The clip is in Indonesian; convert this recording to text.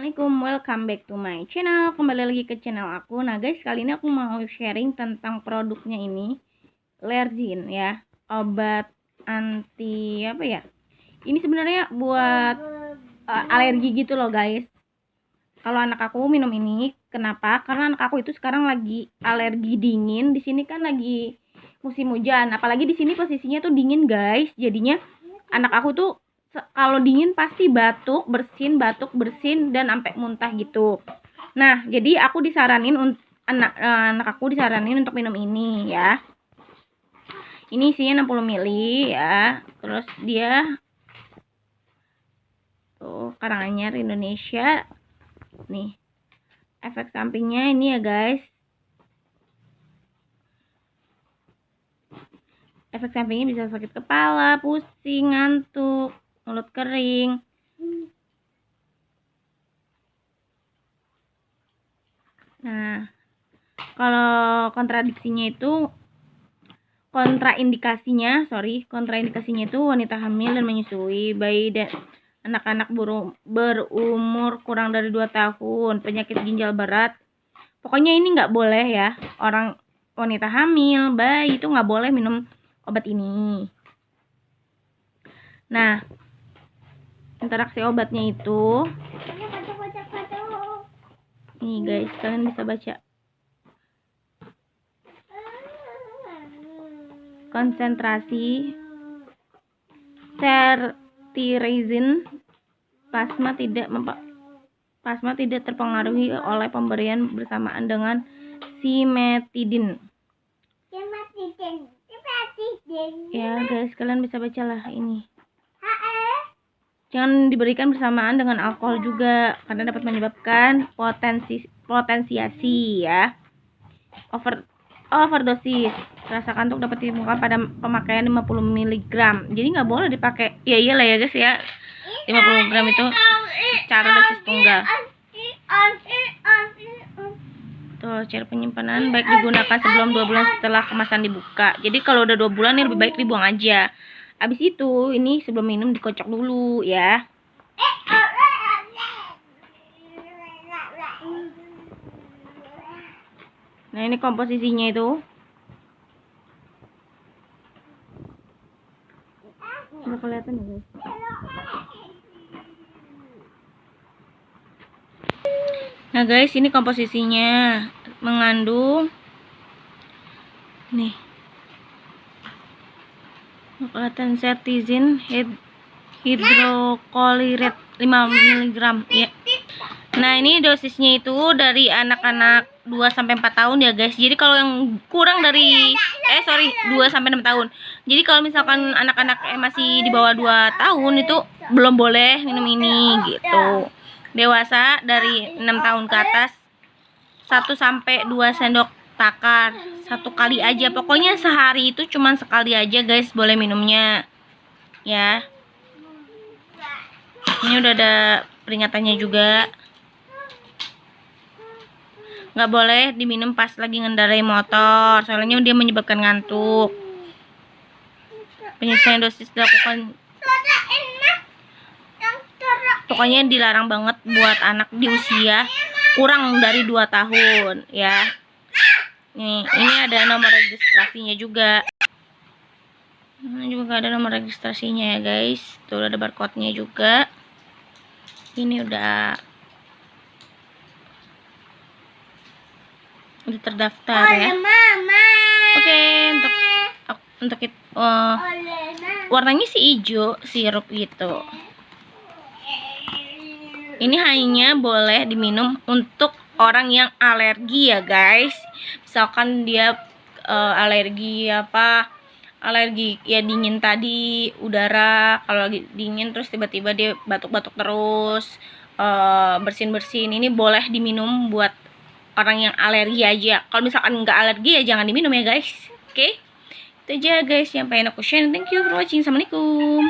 Assalamualaikum, welcome back to my channel. Kembali lagi ke channel aku. Nah guys, kali ini aku mau sharing tentang produknya ini, Lergin ya. Obat anti apa ya? Ini sebenarnya buat alergi gitu loh guys. Kalau anak aku minum ini, kenapa? Karena anak aku itu sekarang lagi alergi dingin. Di sini kan lagi musim hujan, apalagi di sini posisinya tuh dingin guys. Jadinya anak aku tuh kalau dingin pasti batuk bersin dan sampai muntah gitu. Nah, jadi aku disaranin anak aku disaranin untuk minum ini ya. Ini isinya 60 ml ya. Terus dia tuh Karanganyar Indonesia. Nih. Efek sampingnya ini ya, guys. Efek sampingnya bisa sakit kepala, pusing, ngantuk, mulut kering. Nah, kalau kontraindikasinya itu wanita hamil dan menyusui, bayi dan anak-anak berumur kurang dari 2 tahun, penyakit ginjal berat. Pokoknya ini nggak boleh ya, orang wanita hamil, bayi itu nggak boleh minum obat ini. Nah, interaksi obatnya itu nih guys, kalian bisa baca. Konsentrasi cetirizin plasma tidak terpengaruhi oleh pemberian bersamaan dengan simetidin. Ya guys, kalian bisa bacalah ini. Jangan diberikan bersamaan dengan alkohol juga karena dapat menyebabkan potensiasi ya. Overdosis. Rasa kantuk dapat ditemukan pada pemakaian 50 mg. Jadi nggak boleh dipakai. Ya iyalah ya guys ya. 50 gram itu cara dosis tunggal. Tuh, cara penyimpanan baik digunakan sebelum 2 bulan setelah kemasan dibuka. Jadi kalau udah 2 bulan ini lebih baik dibuang aja. Habis itu ini sebelum minum dikocok dulu ya. Nah, ini komposisinya itu. Coba kelihatan ya guys. Nah guys, ini komposisinya mengandung nih kelihatan cetirizin hidroklorid 5 mg ya. Nah, ini dosisnya itu dari anak-anak 2-4 tahun ya guys. Jadi kalau yang kurang dari 2-6 tahun. Jadi kalau misalkan anak-anak masih di bawah 2 tahun itu belum boleh minum ini gitu. Dewasa dari 6 tahun ke atas 1-2 sendok takar 1 kali aja. Pokoknya sehari itu cuman sekali aja guys boleh minumnya ya. Ini udah ada peringatannya juga. Nggak boleh diminum pas lagi ngendarai motor, soalnya dia menyebabkan ngantuk. Penyesuaian dosis dilakukan. Pokoknya dilarang banget buat anak di usia kurang dari 2 tahun ya. Nih, ini ada nomor registrasinya juga. Ini juga ada nomor registrasinya ya guys. Tuh ada barcode-nya juga. Ini udah terdaftar ya. Oke, untuk itu warnanya sih hijau sirup gitu. Ini hanya boleh diminum untuk orang yang alergi ya guys. Misalkan dia alergi ya dingin tadi, udara. Kalau lagi dingin terus tiba-tiba dia batuk-batuk terus, bersin-bersin, ini boleh diminum buat orang yang alergi aja. Kalau misalkan nggak alergi ya jangan diminum ya guys. Oke, itu aja guys yang pengen aku share. Thank you for watching. Assalamualaikum.